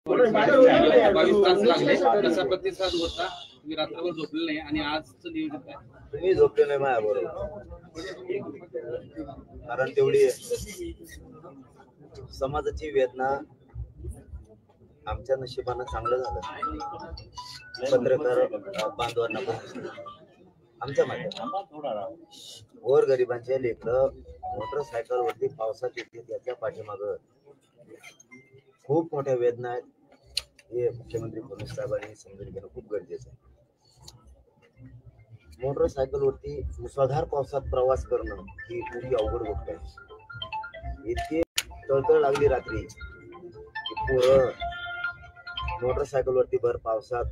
22 तास लागले. कसा प्रतिसाद होता? तुम्ही रात्रभर झोपले नाही आणि आजचं नियोजन काय? तुम्ही झोपले नाही माझ्या बरोबर, कारण तेवढी समाजाची वेदना आमच्या नशिबानं चांगलं झालं. पत्रकार बांधवांना पण आमच्या माध्यमात वर गरिबांचे लेकरं मोटरसायकलवरती पावसात येते, त्याच्या पाठीमाग खूप मोठ्या वेदना आहेत. हे मुख्यमंत्री फडणवीस साहेबांनी समजून घेणं खूप गरजेचं आहे. मोटरसायकलवरती मुसळधार पावसात प्रवास करणं ही मोठी अवघड गोष्ट आहे. इतकी तळतळ लागली रात्री की पोरं मोटरसायकलवरती भर पावसात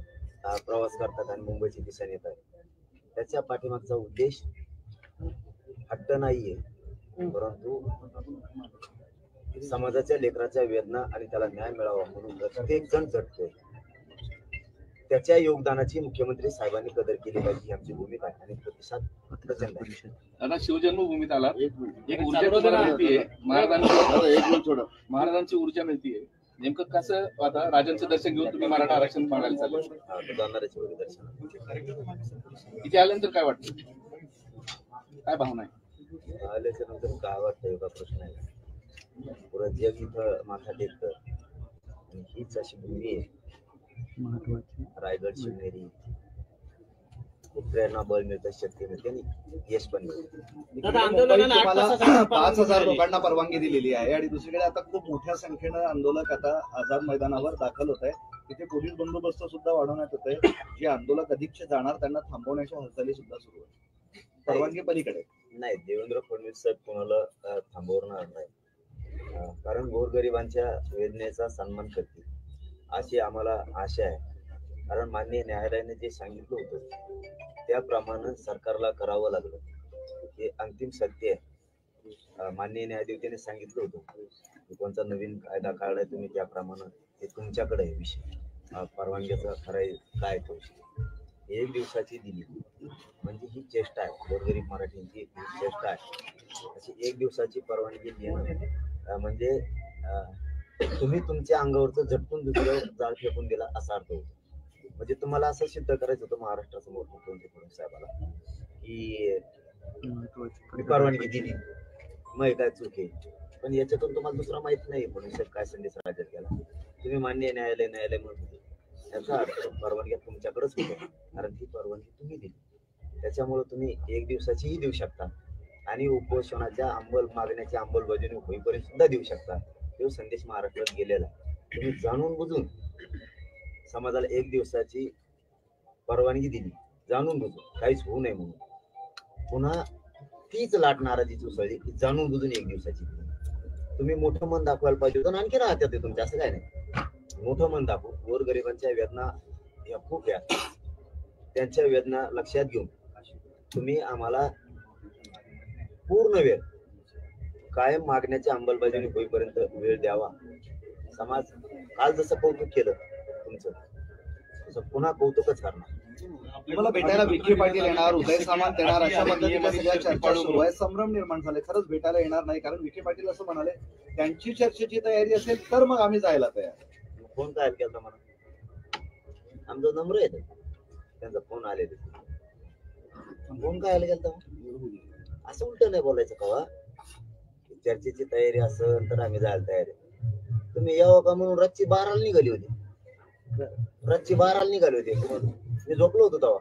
प्रवास करतात आणि मुंबईची दिशेने येत आहे. त्याच्या पाठीमागचा उद्देश हट्ट नाहीये, परंतु समाजाच्या लेकराच्या वेदना आणि त्याला न्याय मिळावा म्हणून प्रत्येक जण झटतोय. त्याच्या योगदानाची मुख्यमंत्री साहेबांनी कदर केली पाहिजे ही आमची भूमिका आहे आणि प्रतिसाद प्रचंड आहे. आता शिवजन्मभूमीत आला, एक ऊर्जा तुम्हाला मिळतीये, महाराजांची ऊर्जा मिळतीये. नेमकं कसं आता राजांचं दर्शन घेऊन तुम्ही मराठा आरक्षण मागायला चालू जाणाऱ्याचे दर्शन इथे आल्यानंतर काय वाटतं, काय भावना आहे? आल्याच्या नंतर काय वाटतं एवढा प्रश्न आहे. पुरं जग इथं माथा टेकतं आणि हीच अशी भूमी आहे रायगड शिवनेरी. प्रेरणा बळ मिळतं, शक्ती मिळते आणि यश पण मिळते. 5,000 लोकांना परवानगी दिलेली आहे आणि दुसरीकडे आता खूप मोठ्या संख्येनं आंदोलक आता आझाद मैदानावर दाखल होत आहे. तिथे पोलीस बंदोबस्त सुद्धा वाढवण्यात येत आहे. जे आंदोलक अधिकचे जाणार त्यांना थांबवण्याच्या हालचाली सुद्धा सुरू आहेत. परवानगी पलीकडे नाही, देवेंद्र फडणवीस साहेब कोणाला थांबवणार नाही, कारण गोरगरिबांच्या वेदनेचा सन्मान करतील अशी आम्हाला आशा आहे. कारण माननीय न्यायालयाने जे सांगितलं होतं त्याप्रमाणे सरकारला करावं लागलं. हे अंतिम सत्य आहे. माननीय न्यायाधीशाने सांगितलं होतं की कोणता नवीन कायदा काढलाय तुम्ही त्याप्रमाणे ते तुमच्याकडे आहे विषय. परवानगीचा खराय काय तो विषय 1 दिवसाची दिली म्हणजे ही चेष्टा आहे. गोरगरीब मराठींची ही चेष्टा आहे. अशी 1 दिवसाची परवानगी देणं म्हणजे तुम्ही तुमच्या अंगावरचं झटकून दुसऱ्यावर जाळ फेकून दिला असा अर्थ होतो. म्हणजे तुम्हाला असं सिद्ध करायचं होतं महाराष्ट्रासमोर मुख्यमंत्री फडणवीस साहेबाला की परवानगी दिली, मग काय चूक आहे. पण याच्यातून तुम्हाला दुसरा माहित नाही फडणवीस साहेब काय संदेश राज्यात गेला. तुम्ही मान्य न्यायालय म्हणत होते, याचा अर्थ परवानगी तुमच्याकडेच होतं, कारण ती परवानगी तुम्ही दिली. त्याच्यामुळे तुम्ही 1 दिवसाचीही देऊ शकता आणि उपोषणाच्या मागण्याची अंमलबजावणी होईपर्यंत सुद्धा देऊ शकता. तो संदेश महाराष्ट्रात गेलेला आहे. तुम्ही जाणून बुजून समाजाला 1 दिवसाची परवानगी दिली, जाणून बुजून काहीच होऊ नये म्हणून. पुन्हा तीच लाट नाराजीच उसळली की जाणून बुजून 1 दिवसाची. तुम्ही मोठं मन दाखवायला पाहिजे होतं. आणखी राहत्या ते तुमच्या, असं काय नाही. मोठं मन दाखवू. गोरगरिबांच्या वेदना या खूप आहेत, त्यांच्या वेदना लक्षात घेऊन तुम्ही आम्हाला पूर्ण वेळ कायम मागण्याची अंमलबजावणी होईपर्यंत वेळ द्यावा. समाज काल जसं कौतुक केलं तुमचं तसं पुन्हा कौतुकच करणार. तुम्हाला भेटायला विखे पाटील येणार, उदय सामंत येणार, अशा पद्धतीने सगळ्या चर्चा सुरू आहे. संभ्रम निर्माण झाले. खरंच भेटायला येणार नाही, कारण विखे पाटील असं म्हणाले त्यांची चर्चेची तयारी असेल तर मग आम्ही जायला तयार. फोन काय केला मला, आमचा नंबर आहे त्यांचा, फोन आले फोन काय गेला असं उलट नाही बोलायचं कवा. चर्चेची तयारी असेल तर आम्ही जायला तयार आहे. तुम्ही यावं का म्हणून रातची 12ला निघाली होती. मी झोपलो होतो तेव्हा.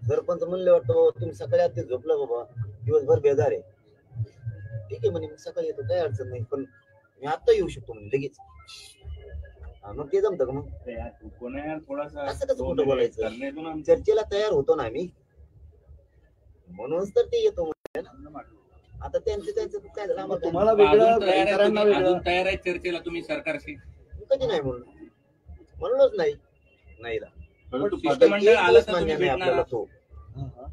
सरपंच म्हणले वाटतं तुम्ही सकाळी आता झोपला बाबा, दिवसभर बेजार आहे. ठीक आहे म्हणे, सकाळी येतो काही अडचण नाही, पण मी आता येऊ शकतो म्हणे लगेच. मग ते जमतं का? मग असं कसं कुठं बोलायचं. चर्चेला तयार होतो ना आम्ही, म्हणूनच तर ते येतो. आता त्यांचं काय झालं, तुम्हाला वेगळं तयार आहे चर्चेला तुम्ही सरकारशी? कधी नाही म्हणूनच नाही. शिष्टमंडळ आलं तर तुम्ही भेटणार आहात?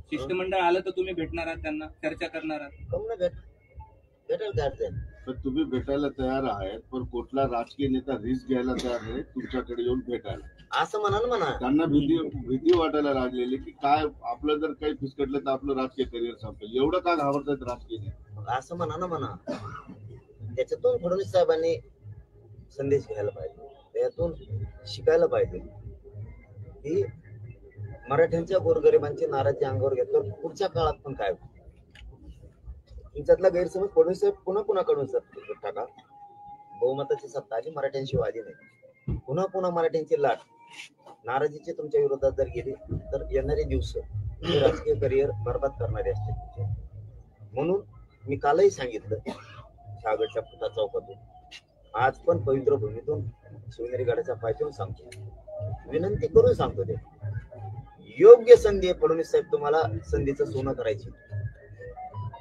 शिष्टमंडळ आलं तर तुम्ही भेटणार आहात, त्यांना चर्चा करणार आहात? कम ना भेटायला तर तुम्ही भेटायला तयार आहेत, पण कुठला राजकीय नेता रिस्क घ्यायला तयार नाही तुमच्याकडे येऊन भेटायला, असं म्हणा ना. म्हणा त्यांना भीती वाटायला लागलेली की काय आपलं जर काही फिसकटलं तर आपलं राजकीय करिअर संपेल. एवढं का घाबरतात राजकीय नेते? असं म्हणा ना. त्याच्यातून फडणवीस साहेबांनी संदेश घ्यायला पाहिजे. यातून शिकायला पाहिजे की मराठ्यांच्या गोरगरिबांची नाराजी अंगावर घेतल्यावर पुढच्या काळात पण काय होईल. तुमच्यातला गैरसमज फडणवीस साहेब पुन्हा पुन्हा टाका. बहुमताची सत्ता आली मराठ्यांशी वादी नाही. पुन्हा पुन्हा मराठ्यांची लाट नाराजीची तुमच्या विरोधात जर गेली तर येणारे दिवस हे राजकीय करिअर बरबाद करणारे असते. म्हणून मी कालही सांगितलं सागरच्या फुटा चौकातून, आज पण पवित्र भूमीतून शिवनेरी गडाच्या पायथ्याहून सांगतो, विनंती करून सांगतो, ते योग्य संधी आहे. फडणवीस साहेब तुम्हाला संधीचं सोनं करायची,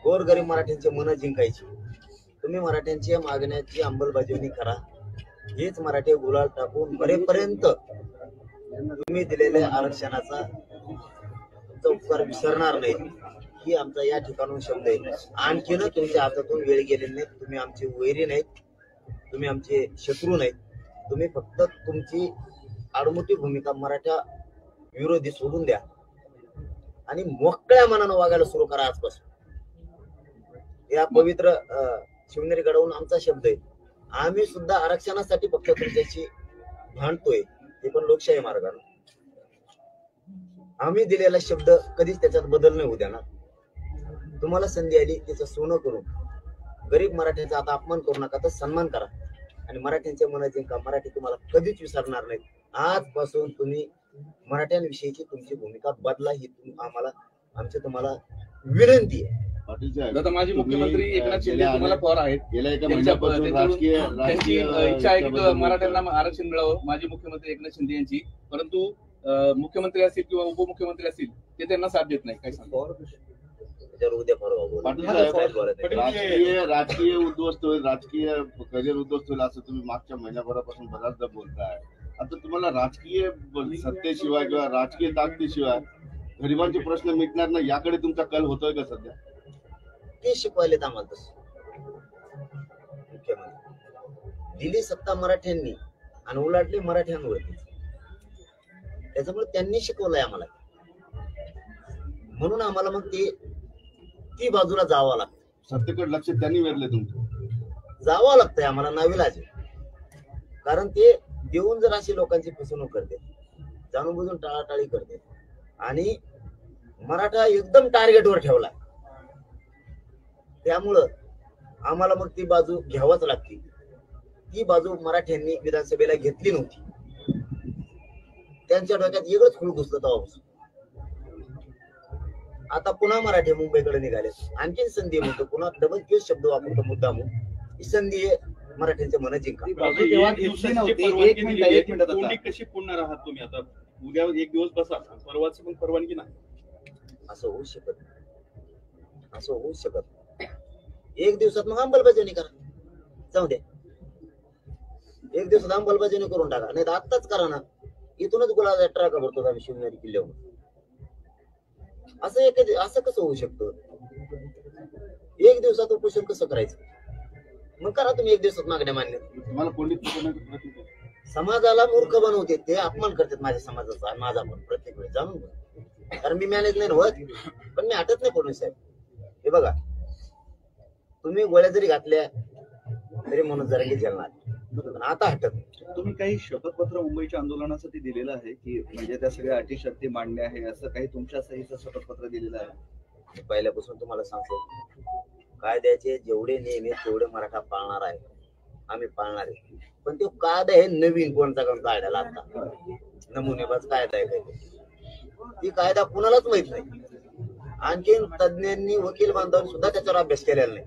गोरगरीब मराठ्यांचे मन जिंकायची. तुम्ही मराठ्यांच्या मागण्याची अंमलबजावणी करा. हेच मराठी गुलाल टाकून मरेपर्यंत तुम्ही दिलेल्या आरक्षणाचा उपकार विसरणार नाही, ही आमचा या ठिकाणून शब्द आहे. आणखीन तुमच्या हातातून वेळ गेलेली नाही. तुम्ही आमचे वैरी नाहीत, तुम्ही आमचे शत्रू नाहीत. तुम्ही फक्त तुमची आडमुठी भूमिका मराठा विरोधी सोडून द्या आणि मोकळ्या मनानं वागायला सुरू करा आजपासून. या पवित्र शिवनेरी गडावरून आमचा शब्द आहे. आम्ही सुद्धा आरक्षणासाठी फक्त तुमच्याशी भांडतोय, ते पण लोकशाही मार्गाने. आम्ही दिलेला शब्द कधीच त्याच्यात बदल नाही होऊ देणार. तुम्हाला संधी आली त्याचं सोनं करून गरीब मराठ्यांचा आता अपमान करू नका, तर सन्मान करा आणि मराठ्यांच्या मनात जिंका. मराठी तुम्हाला कधीच विसरणार नाहीत. आजपासून तुम्ही मराठ्यांविषयीची तुमची भूमिका बदला, ही आम्हाला आमची तुम्हाला विनंती आहे. दादा माजी मुख्यमंत्री एकनाथ शिंदे तुम्हाला पवार आहेत, गेल्या एका त्यांची राजकीय इच्छा आहे की मराठ्यांना आरक्षण मिळावं, माजी मुख्यमंत्री एकनाथ शिंदे यांची. परंतु मुख्यमंत्री असतील किंवा उपमुख्यमंत्री असतील ते त्यांना साथ देत नाही. काय सांगतो उद्या राजकीय उद्ध्वस्त होईल, राजकीय करिअर उद्ध्वस्त होईल असं तुम्ही मागच्या महिन्याभरापासून बऱ्याचदा बोलताय. आता तुम्हाला राजकीय सत्तेशिवाय किंवा राजकीय ताकदीशिवाय गरिबांचे प्रश्न मिटणार नाही याकडे तुमचा कल होतोय का सध्या? ते शिकवायलेत आम्हाला तसं. मुख्यमंत्री दिली सत्ता मराठ्यांनी आणि उलाटली मराठ्यांवरती, त्याच्यामुळे त्यांनी शिकवलंय आम्हाला. म्हणून आम्हाला मग ती बाजूला जावं लागतं, सत्तेकडे लक्ष त्यांनी वेधले तुमचं, जावं लागतंय आम्हाला नाविलाज. कारण ते देऊन जर अशी लोकांची फसवणूक करते, जाणून बुजून टाळाटाळी करते आणि मराठा एकदम टार्गेटवर ठेवला, त्यामुळं आम्हाला मग ती बाजू घ्यावाच लागते. ती बाजू मराठ्यांनी विधानसभेला घेतली नव्हती. त्यांच्या डोक्यात वेगळंच खूळ घुसलं तेव्हापासून. आता पुन्हा मराठी मुंबईकडे निघाले, आणखीन संधी म्हणतो, पुन्हा डबल केस शब्द वापरतो मुद्दाम. ही संधी आहे मराठ्यांच्या मनात जिंका. कशी पुरणार आहात तुम्ही? आता उद्या एक दिवस बसा, परवाच पण परवानगी नाही. असं होऊ शकत नाही, असं होऊ शकत नाही. एक दिवसात मग अंमलबजावणी करा, जाऊ द्या. एक दिवसात अंमलबजावणी करून टाका, नाही तर आत्ताच करा ना. इथूनच गुलाब ट्रॅका भरतो आम्ही शिवनेरी किल्ल्यावर. असं कसं होऊ शकतं? एक दिवसात उपोषण कसं करायचं? मग करा तुम्ही एक दिवसात मागण्या मान्य. तुम्हाला कोणी समाजाला मूर्ख बनवते, ते अपमान करतात माझ्या समाजाचा, माझा पण प्रत्येक वेळी जाणून. कारण मी मॅनेज नाही होत, पण मी हटत नाही फडणवीस साहेब. हे बघा, तुम्ही गोळ्या जरी घातल्या तरी म्हणून जरा झेलणार, आता हटत. तुम्ही काही शपथपत्र मुंबईच्या आंदोलनासाठी दिलेलं आहे की म्हणजे त्या सगळ्या अटी शर्ती मांडणे आहे, असं काही तुमच्या सहीचं शपथपत्र दिलेलं आहे? पहिल्यापासून तुम्हाला सांगतो, कायद्याचे जेवढे नियम आहेत तेवढे मराठा पाळणार आहे, आम्ही पाळणार आहे. पण तो कायदा आहे नवीन, कोणता कायद्याला आता नमुनेबाज कायदा आहे, ती कायदा कुणालाच माहित नाही. आणखीन तज्ञांनी, वकील बांधवांनी सुद्धा त्याच्यावर अभ्यास केलेला नाही.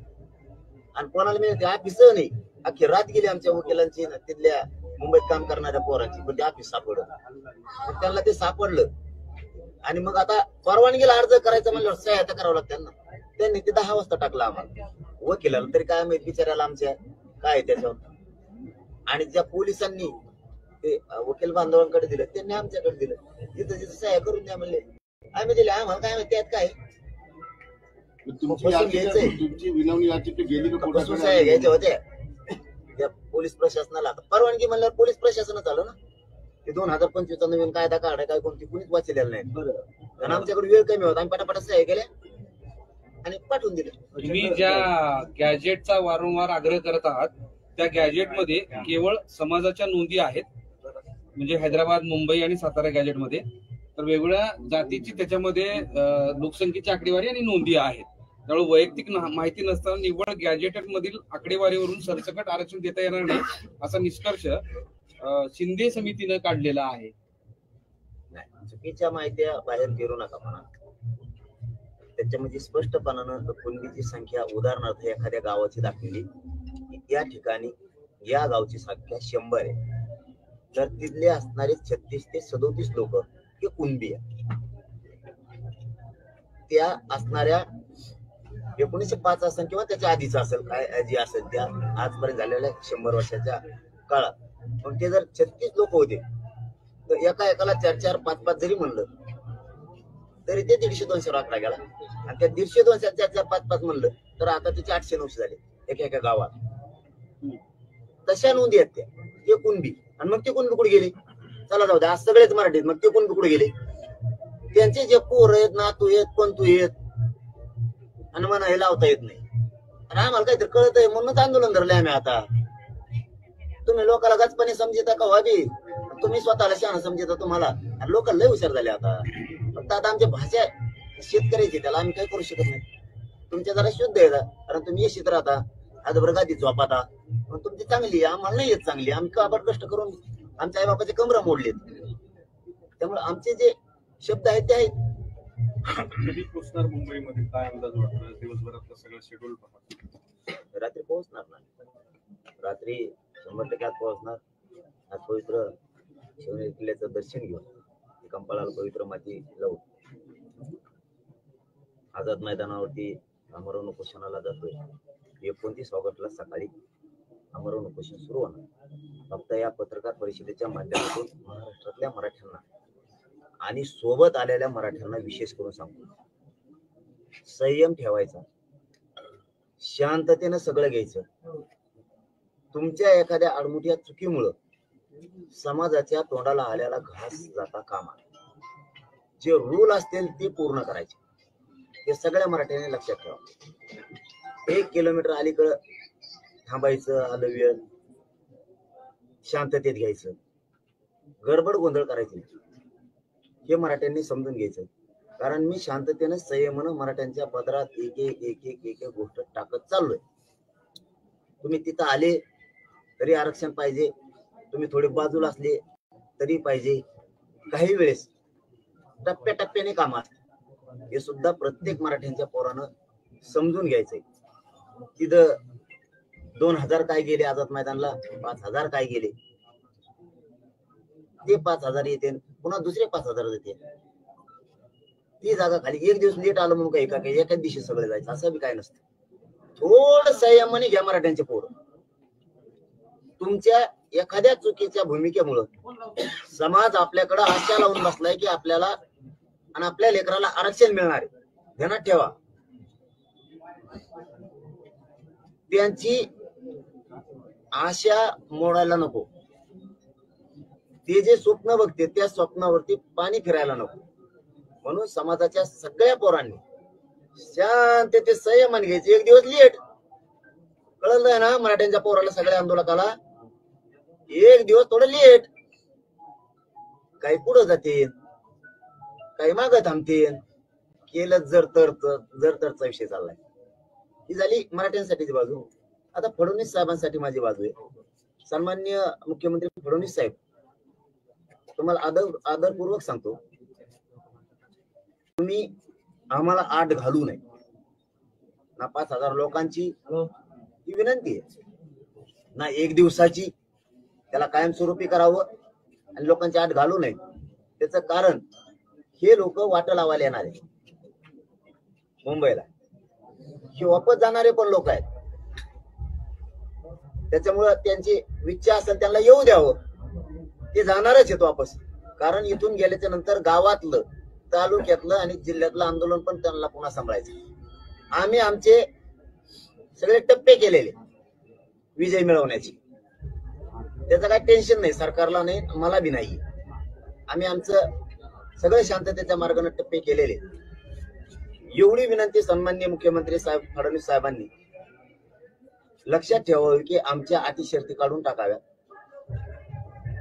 आणि कोणाला मी ऑफिस नाही, अख्खी रात गेली आमच्या वकिलांची, तिथल्या मुंबईत काम करणाऱ्या पोरांची, पण ते ऑफिस सापडलं. मग त्यांना ते सापडलं आणि मग आता परवानगीला अर्ज करायचा म्हणल्यावर सह्या करावं लागतं त्यांना. त्यांनी ते 10 वाजता टाकलं आम्हाला. वकिलाला तरी काय माहित बिचारायला आमच्या काय त्याच्यावर. आणि ज्या पोलिसांनी ते वकील बांधवांकडे दिलं, त्यांनी आमच्याकडे दिलं. तिथं तिथं सह्या करून द्या म्हणले, आम्ही दिले. आम्हाला काय माहिती त्यात काय तुमची विनवणी याचिका गेली का? सह्या घ्यायच्या होत्या त्या पोलीस प्रशासनाला. परवानगी म्हणल्यावर पोलीस प्रशासनच आलं ना. ते 2025चा नवीन कायदा काढाय काय कोणती कुणीच वाचलेलं नाही. कारण आमच्याकडे वेळ कमी होता, आम्ही पटापट सह्या केल्या आणि पाठवून दिले. तुम्ही ज्या गॅजेटचा वारंवार आग्रह करत आहात त्या गॅजेटमध्ये केवळ समाजाच्या नोंदी आहेत म्हणजे हैदराबाद, मुंबई आणि सातारा गॅजेटमध्ये, तर वेगवेगळ्या जातीची त्याच्यामध्ये लोकसंख्येची आकडेवारी आणि नोंदी आहेत. त्यामुळे वैयक्तिक माहिती नसताना निव्वळ गॅजेटेड मधील आकडेवारीवरून सरसकट आरक्षण देता येणार नाही असा निष्कर्ष शिंदे समितीनं काढलेला आहे. चुकीच्या माहिती बाहेर फिरू नका म्हणा. त्याच्यामध्ये स्पष्टपणानं कुणबीची संख्या, उदाहरणार्थ एखाद्या गावाची दाखवली, या ठिकाणी या गावची संख्या 100 आहे, तर तिथले असणारे 36 ते 37 लोक हे कुणबी आहे. त्या असणाऱ्या 1905 असेल किंवा त्याच्या आधीचा असेल, काय जी असेल त्या आजपर्यंत झालेल्या 100 वर्षाच्या काळात, मग ते जर 36 लोक होते तर एकाला 4-4, 5-5 जरी म्हणलं तरी ते 150-200 आकडा गेला. आणि त्या 150-200, 4-4, 5-5 म्हणलं तर आता त्याचे 800-900 झाले एका गावात. तशा नोंदी आहेत त्या, ते कुणबी. आणि मग ते कुणबी कुठे गेले? चला जाऊ द्या, आज सगळेच मराठीत, मग ते कुणबी कुठे गेले? त्यांचे जे पोर आहेत, नातू आहेत, पंतू आहेत, आणि म्हणा हे लावता येत नाही. आणि आम्हाला काहीतरी कळत आहे म्हणूनच आंदोलन धरले आम्ही. आता तुम्ही लोकांना गचपणे समजता का व्हावी? तुम्ही स्वतःला शहाणा समजता तुम्हाला, आणि लोक लय हुशार झाले आता. फक्त आता आमची भाषा शेतकऱ्याची, त्याला आम्ही काही करू शकत नाही. तुमच्या जरा शुद्ध आहे, कारण तुम्ही येशीत राहता, आज बरगादी झोपाता, मग तुमची चांगली, आम्हाला नाही येत चांगली. आम्ही काबड कष्ट करून आमच्या आई बापाचे कमरा मोडलेत. त्यामुळे आमचे जे शब्द आहेत ते आहेत. कधी पोहोचणार मुंबईमध्ये, काय अंदाज वाटतो? दिवसभरातलं सगळं शेड्यूल रात्री पोहोचणार ना, रात्री 100% आज पोहोचणार. आज पवित्र शिवनेरी किल्ल्याचं दर्शन घेऊन कंपाळाला पवित्र माती लावून आझाद मैदानावरती आमरण उपोषणाला जातोय. 29 ऑगस्टला सकाळी आमरण उपोषण सुरू होणार. फक्त या पत्रकार परिषदेच्या माध्यमातून महाराष्ट्रातल्या मराठ्यांना आणि सोबत आलेल्या मराठ्यांना विशेष करून सांगतो, संयम ठेवायचा, शांततेनं सगळं घ्यायचं. तुमच्या एखाद्या आडमुठ्या चुकीमुळं समाजाच्या तोंडाला आलेला घास जाता कामा. जे रूल असतील ते पूर्ण करायचे, हे सगळ्या मराठ्यांनी लक्षात ठेवा. 1 किलोमीटर अलीकडं थांबायचं, आलव्य शांततेत घ्यायचं, गडबड गोंधळ करायची, हे मराठ्यांनी समजून घ्यायचं. कारण मी शांततेनं संयमानं मराठ्यांच्या पदरात एक एक गोष्ट टाकत चाललोय. तुम्ही तिथं आले तरी आरक्षण पाहिजे, तुम्ही थोडे बाजूला असले तरी पाहिजे. काही वेळेस टप्प्याटप्प्याने काम असतं, हे सुद्धा प्रत्येक मराठ्यांच्या पोरानं समजून घ्यायचंय. तिथं 2000 काय गेले आझाद मैदानला, 5000 काय गेले, ते 5000 येते, पुन्हा दुसरे 5000 येते. ती जागा खाली 1 दिवस लेट आलं म्हणून काही एकाच दिवशी सगळं जायचं असं बी काय नसतं. थोडं संयमाने घ्या मराठ्यांचे पोर. तुमच्या एखाद्या चुकीच्या भूमिकेमुळं समाज आपल्याकडे आशा लावून बसलाय की आपल्याला आणि आपल्या लेकराला आरक्षण मिळणार आहे. ध्यानात ठेवा, त्यांची आशा मोडायला नको. ते जे स्वप्न बघते त्या स्वप्नावरती पाणी फिरायला नको. म्हणून समाजाच्या सगळ्या पोरांनी शांततेत संयमाने घ्यायचे. 1 दिवस लेट कळलं ना मराठ्यांच्या पोराला, सगळ्या आंदोलकाला 1 दिवस थोडं लेट. काही पुढं जातील, काही मागं थांबतील. केलं जर तरचा विषय चाललाय. ही झाली मराठ्यांसाठीची बाजू. आता फडणवीस साहेबांसाठी माझी बाजू आहे. सन्माननीय मुख्यमंत्री फडणवीस साहेब, तुम्हाला आदरपूर्वक सांगतो, तुम्ही आम्हाला आठ घालू नये ना. 5000 लोकांची ही विनंती आहे ना, 1 दिवसाची. त्याला कायमस्वरूपी करावं आणि लोकांची आठ घालू नये. त्याचं कारण हे लोक वाट लावायला येणार आहे मुंबईला. हे वापस जाणारे पण लोक आहेत. त्याच्यामुळं त्यांची इच्छा असेल त्यांना येऊ द्यावं. ते जाणारच आहेत वापस. कारण इथून गेल्याच्या नंतर गावातलं, तालुक्यातलं आणि जिल्ह्यातलं आंदोलन पण त्यांना पुन्हा सांभाळायचं. आम्ही आमचे सगळे टप्पे केलेले विजय मिळवण्याचे. त्याचं काही टेन्शन नाही, सरकारला नाही, मला बी नाही. आम्ही आमचं सगळं शांततेच्या मार्गाने टप्पे केलेले. एवढी विनंती सन्माननीय मुख्यमंत्री साहेब फडणवीस साहेबांनी लक्षात ठेवावी की आमच्या अटी शर्ती काढून टाकाव्या.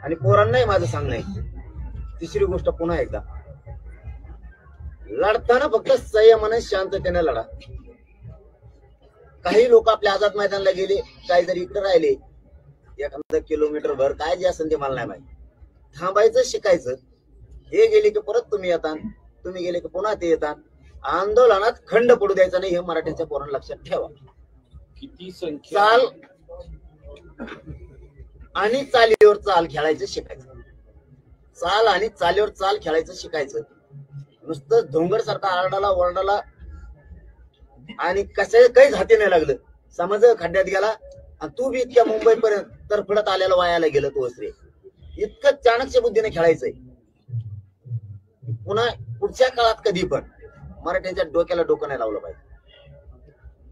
आणि पोरांनाही माझं सांगणं आहे. तिसरी गोष्ट पुन्हा एकदा, लढताना फक्त संयमाने शांततेने लढा. काही लोक आपल्या आझाद मैदानाला गेले, काही जरी इकडे राहिले, एखादा किलोमीटर भर काय जे असेल ते मला नाही माहिती, थांबायचं शिकायचं. हे गेले की परत तुम्ही येतात, तुम्ही गेले की पुन्हा ते येतात. आंदोलनात खंड पडू द्यायचा नाही, हे मराठ्यांच्या पोरांना लक्षात ठेवा. किती संख्या चाल आणि चालीवर चाल खेळायचं शिकायचं. चाल आणि चालीवर चाल खेळायचं शिकायचं. नुसतं धोंगर सारखा आरडाला ओरडाला आणि कशाला काहीच हाती नाही लागलं, समज खड्ड्यात गेला आणि तू बी इतक्या मुंबईपर्यंत तरफडत आलेला वायाला गेलं तू वस्त्रे. इतकं चाणक्य बुद्धीने खेळायचंय. पुन्हा पुढच्या काळात कधी पण मराठ्यांच्या डोक्याला डोकं नाही लावलं पाहिजे.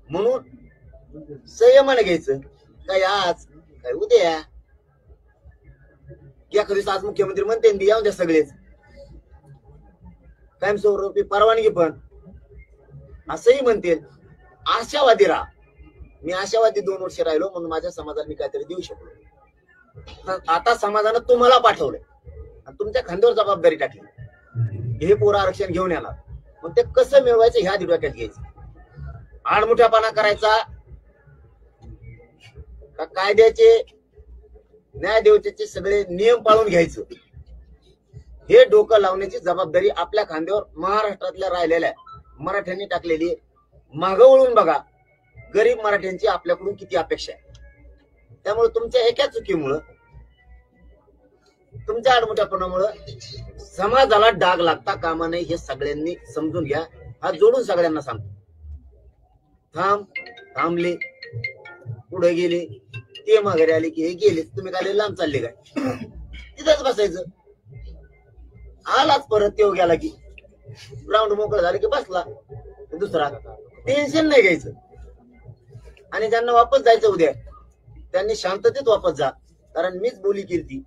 म्हणून संयमाने घ्यायचं. काय आज काय उद्या एखाद्या आज मुख्यमंत्री म्हणते येऊन द्या सगळेच, कायमस्वरूपी परवानगी पण असंही म्हणतील. आशावादी राहा. मी आशावादी 2 वर्ष राहिलो, म्हणून माझ्या समाजाला मी काहीतरी देऊ शकलो. आता समाजानं तुम्हाला पाठवलंय आणि तुमच्या खांद्यावर जबाबदारी टाकली. हे पोरं आरक्षण घेऊन येणार, मग ते कसं मिळवायचं ह्या डोक्यात घ्यायचं. आडमुठ्यापणा करायचा का कायद्याचे न्यायदेवतेचे सगळे नियम पाळून घ्यायचं, हे डोकं लावण्याची जबाबदारी आपल्या खांद्यावर महाराष्ट्रातल्या राहिलेल्या मराठ्यांनी टाकलेली. मागं वळून बघा, गरीब मराठ्यांची आपल्याकडून किती अपेक्षा आहे. त्यामुळे तुमच्या एका चुकीमुळं, तुमच्या आडमुठ्यापणामुळं समाजाला डाग लागता कामा नये, हे सगळ्यांनी समजून घ्या. हा जोडून सगळ्यांना सांगतो. थांबले, पुढे गेले, ते माघारी आले की हे गेले, तुम्ही काय लांब चालले काय, तिथंच बसायचं. आलाच परत तेव गेला की ग्राउंड मोकळं झालं की बसला दुसरा. टेन्शन नाही घ्यायचं. आणि ज्यांना वापस जायचं उद्या, त्यांनी शांततेत वापस जा. कारण मीच बोली केली,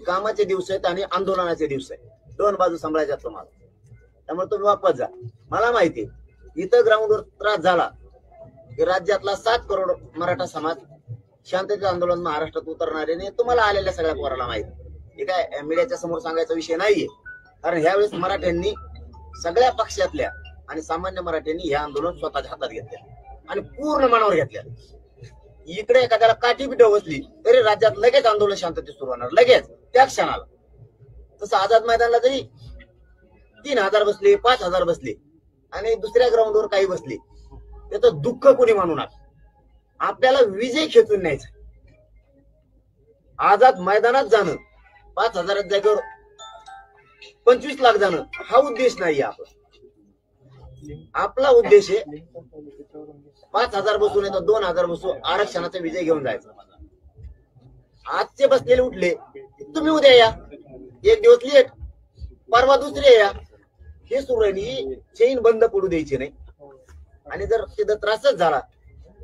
कामाचे दिवस आहेत आणि आंदोलनाचे दिवस आहेत, 2 बाजू सांभाळायच्या तुम्हाला. त्यामुळे तुम्ही वापस जा. मला माहिती इथं ग्राउंडवर त्रास झाला की राज्यातला 7 करोड मराठा समाज शांततेचं आंदोलन महाराष्ट्रात उतरणारे नाही. तुम्हाला आलेल्या सगळ्या पोराला माहिती. हे काय मीडियाच्या समोर सांगायचा विषय नाहीये. कारण ह्यावेळेस मराठ्यांनी सगळ्या पक्षातल्या आणि सामान्य मराठ्यांनी हे आंदोलन स्वतःच्या हातात घेतले आणि पूर्ण मनावर घेतले. इकडे एखाद्याला काठी बिट बसली तरी राज्यात लगेच आंदोलन शांततेत सुरू होणार, लगेच त्या क्षणाला. तसं आझाद मैदानला जरी 3000 बसले, 5000 बसले आणि दुसऱ्या ग्राउंडवर काही बसले, त्याचं दुःख कोणी मानू नका. आपल्याला विजय खेचून न्यायचा. आझाद मैदानात जाणं, 5000 जागेवर 25 लाख जाणं, हा उद्देश नाहीये आपला उद्देश आहे 5000 बसू नाही तर 2000 बसू, आरक्षणाचा विजय घेऊन जायचा. आजचे बसलेले उठले, तुम्ही उद्या या, 1 दिवस लेट, परवा दुसरे या. हे सुरू राहिली, चेन बंद पडू द्यायची नाही. आणि जर तिथं त्रासच झाला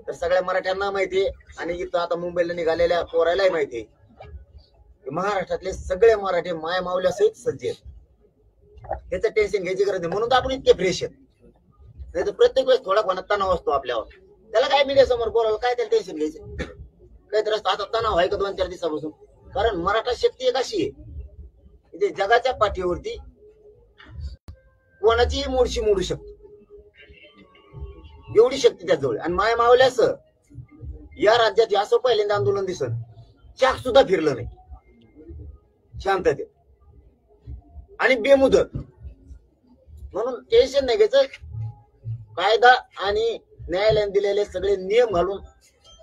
तर सगळ्या मराठ्यांना माहितीये आणि इथं आता मुंबईला निघालेल्या पोरायलाही माहितीये की महाराष्ट्रातले सगळे मराठी माय मावल्या सहित सज्ज आहेत. त्याचं टेन्शन घ्यायची गरज नाही. म्हणून तर आपण इतके फ्रेश आहेत. नाही तर प्रत्येक वेळेस थोडा कोणा तणाव असतो आपल्यावर. त्याला काय मीडिया समोर बोलावं, काय त्याला टेन्शन घ्यायचं. काहीतरी आता तणाव आहे का 2-4 दिवसापासून. कारण मराठा शक्ती एक अशी आहे की जगाच्या पाठीवरती कोणाचीही मोडशी मोडू शकतो, एवढी शक्ती त्याजवळ. आणि माय मावल्यास या राज्यात असं पहिल्यांदा आंदोलन दिसत, चाक सुद्धा फिरलं नाही शांततेत आणि बेमुदत. म्हणून टेन्शन नाही घ्यायचं. कायदा आणि न्यायालयाने दिलेले सगळे नियम घालून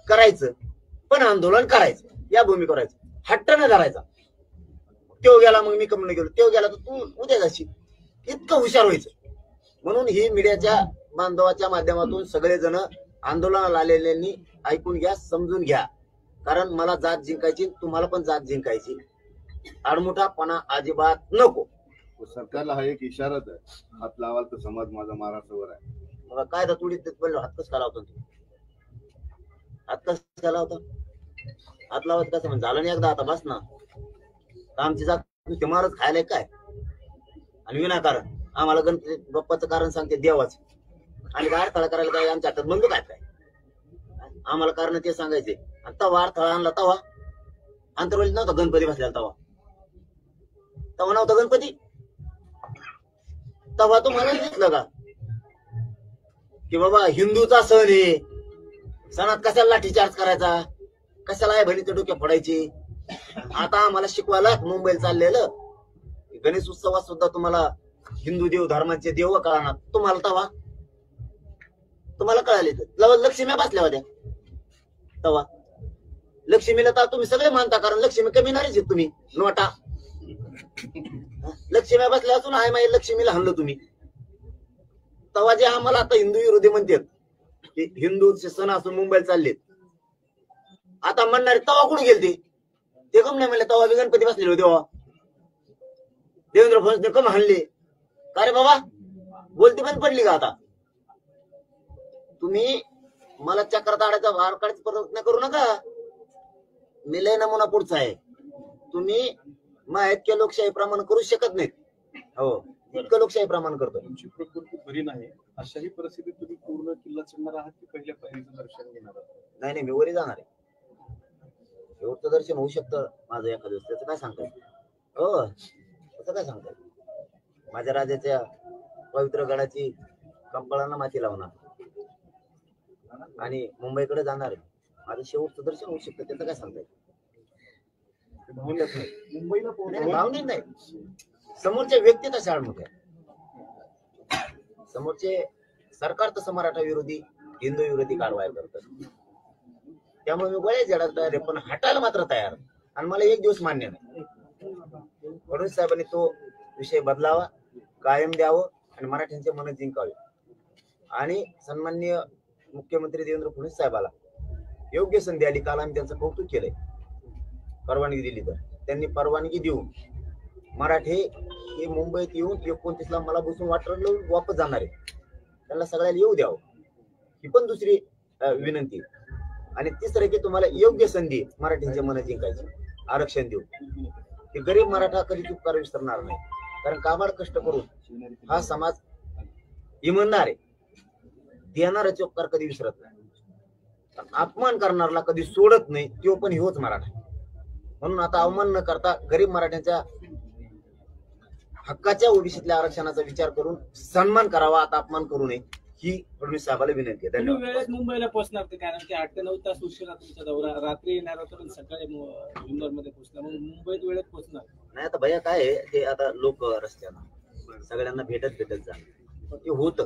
करायचं, पण आंदोलन करायचं, या भूमी करायचं, हट्ट न धरायचा. तेव गेला मग मी कमी गेलो, तेव गेला तर तू उद्या जाशील, इतकं हुशार व्हायचं. म्हणून ही मीडियाच्या बांधवाच्या माध्यमातून सगळेजण आंदोलनाला आलेल्यांनी ऐकून घ्या, समजून घ्या. कारण मला जात जिंकायची, तुम्हाला पण जात जिंकायची. आडमुठापणा अजिबात नको. सरकारला हा एक इशाराच आहे, हात लावाल तर समाज माझा महाराष्ट्रावर आहे. बघा काय तुडीत हात कस का लावतो, हात कस का लावतो, हात लावत कसं म्हणजे झालं नाही एकदा, आता बस ना. आमची जात नुसते मारच खायला काय आणि विनाकारण आम्हाला गणपती बाप्पाचं कारण सांगते देवाच. आणि काय अडथळा करायला काय आमच्या हातात बंदूक आहे काय, आम्हाला कारण ते सांगायचे. आणि तवा अडथळा आणला तवा अंतरवलीत नव्हता गणपती बसलेला तवा. तेव्हा नव्हता गणपती. तेव्हा तुम्हाला दिसलं का की बाबा हिंदूचा सण आहे, सणात कशाला लाठीचार्ज करायचा, कशाला आहे बहिणीचे डोके फोडायची. आता आम्हाला शिकवायला मुंबईला चाललेलं गणेश उत्सवात सुद्धा तुम्हाला हिंदू देव धर्माचे देव कळणार. तुम्हाला कळाले लक्ष्म्या बसल्या होत्या तेव्हा. लक्ष्मीला तर तुम्ही सगळे मानता, कारण लक्ष्मी कमी नाहीच तुम्ही नोटा. लक्ष्म्या बसल्या असून आहे माहिती लक्ष्मीला हाणलं तुम्ही. तेव्हा जे आम्हाला आता हिंदू विरोधी म्हणतात की हिंदूचे सण असून मुंबईला चाललेत, आता म्हणणारे तेव्हा कुठे गेलते ते कम नाही म्हणले. तेव्हा गणपती बसलेले होते तेव्हा देवेंद्र फडणवीस कम हाणले का रे बाबा? बोलती पण पडली का आता? तुम्ही मला चक्र ताडायचा भार काढायचा प्रयत्न करू नका. मी लय नमुना पुढचा आहे. तुम्ही मग इतक्या लोकशाही प्रमाण करू शकत नाहीत. हो, इतकं लोकशाही प्रमाण करतो. तुमची प्रकृती बरी नाही अशाही परिस्थितीत तुम्ही पूर्ण किल्ला चढणार आहात की पहिल्या पायरीचं दर्शन घेणार आहात? नाही, मी वरी जाणार आहे. शेवटचं दर्शन होऊ शकतं माझं एखाद्या दिवस, त्याचं काय सांगता येईल? हो, त्याचं काय सांगता येईल? माझ्या राजाच्या पवित्र गडाची कंपाळांना माती लावणार आणि मुंबईकडे जाणार आहे. माझं शेवटचं दर्शन होऊ शकतं, त्याचं काय सांगता येईल? मुंबईला भावनिक नाही, समोरच्या व्यक्ती तशा आडमुख्या. समोरचे सरकार तसं मराठा विरोधी हिंदू विरोधी कारवाई करतात. त्यामुळे मी गोळ्या जडात तयार आहे, पण हटायला मात्र तयार. आणि मला एक दिवस मान्य नाही. फडणवीस साहेबांनी तो विषय बदलावा, कायम द्यावं आणि मराठ्यांचे मन जिंकावे. आणि सन्माननीय मुख्यमंत्री देवेंद्र फडणवीस साहेबाला योग्य संधी आली. काल आम्ही त्यांचं कौतुक केलंय. परवानगी दिली तर त्यांनी परवानगी देऊन मराठे हे मुंबईत येऊन 29ला मला बसून वाटलं वापस जाणार आहे. त्यांना सगळ्याला येऊ द्यावं, ही पण दुसरी विनंती. आणि तिसरं की तुम्हाला योग्य संधी मराठींचे मन जिंकायचे, आरक्षण देऊ. ते गरीब मराठा कधी उपकार विसरणार नाही, कारण काबाड कष्ट करून हा समाज इमानदार आहे. देणाराचे उपकार कधी विसरत नाही, अपमान करणारला कधी सोडत नाही. तो पण होच मराठा. म्हणून आता अवमान न करता गरीब मराठ्यांच्या हक्काच्या ओबीसीतल्या आरक्षणाचा विचार करून सन्मान करावा, आता अपमान करू नये, ही फडणवीस साहेबाला विनंती आहे. धन्यवाद. वेळेत मुंबईला पोहोचणार ते, कारण की 8 ते 9 तास उशिरा तुमचा दौरा, रात्री येणार होता पण सकाळी इंदोरमध्ये पोहोचला, मग मुंबईत वेळेत पोहोचणार नाही. आता भैया काय आहे, ते आता लोक रस्त्यानं सगळ्यांना भेटत जाणार, ते होत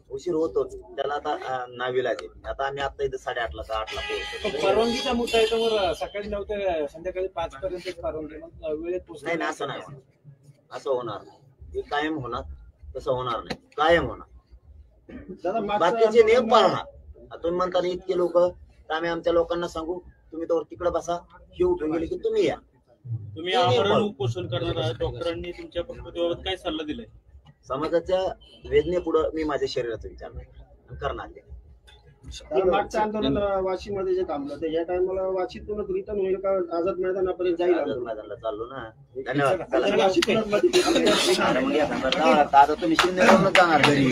उशीर होतोच. त्याला आता नाविलाज आहे. आता आम्ही आता इथं 8:30ला का 8ला पोहोचतो. परवानगीचा मुद्दा आहे, तर सकाळी 9 ते संध्याकाळी 5 पर्यंत परवानगी, मग वेळेत पोहोचणार नाही. असं नाही होणार, असं होणार नाही. हे कायम होणार, तसं होणार नाही, कायम होणार. बाकीचे नियम पाळणार. तुम्ही म्हणता इतके लोक, तर आम्ही आमच्या लोकांना सांगू तुम्ही तर तिकडे बसा, ही उठून गेली की तुम्ही या. तुम्ही आमरण उपोषण करणार आहात, डॉक्टरांनी तुमच्या प्रकृतीबाबत काय सल्ला दिलाय? समाजाच्या वेदनेपुढे मी माझ्या शरीराचा विचार नाही करणार. मागचं आंदोलन वाशीमध्ये जे थांबलं ते या टायमाला वाशीतून रिटर्न होईल का आझाद मैदानापर्यंत जाईल? आझाद मैदानाला चाललो ना. धन्यवाद. आता तुम्ही शिंदेवरून जाणार घरी.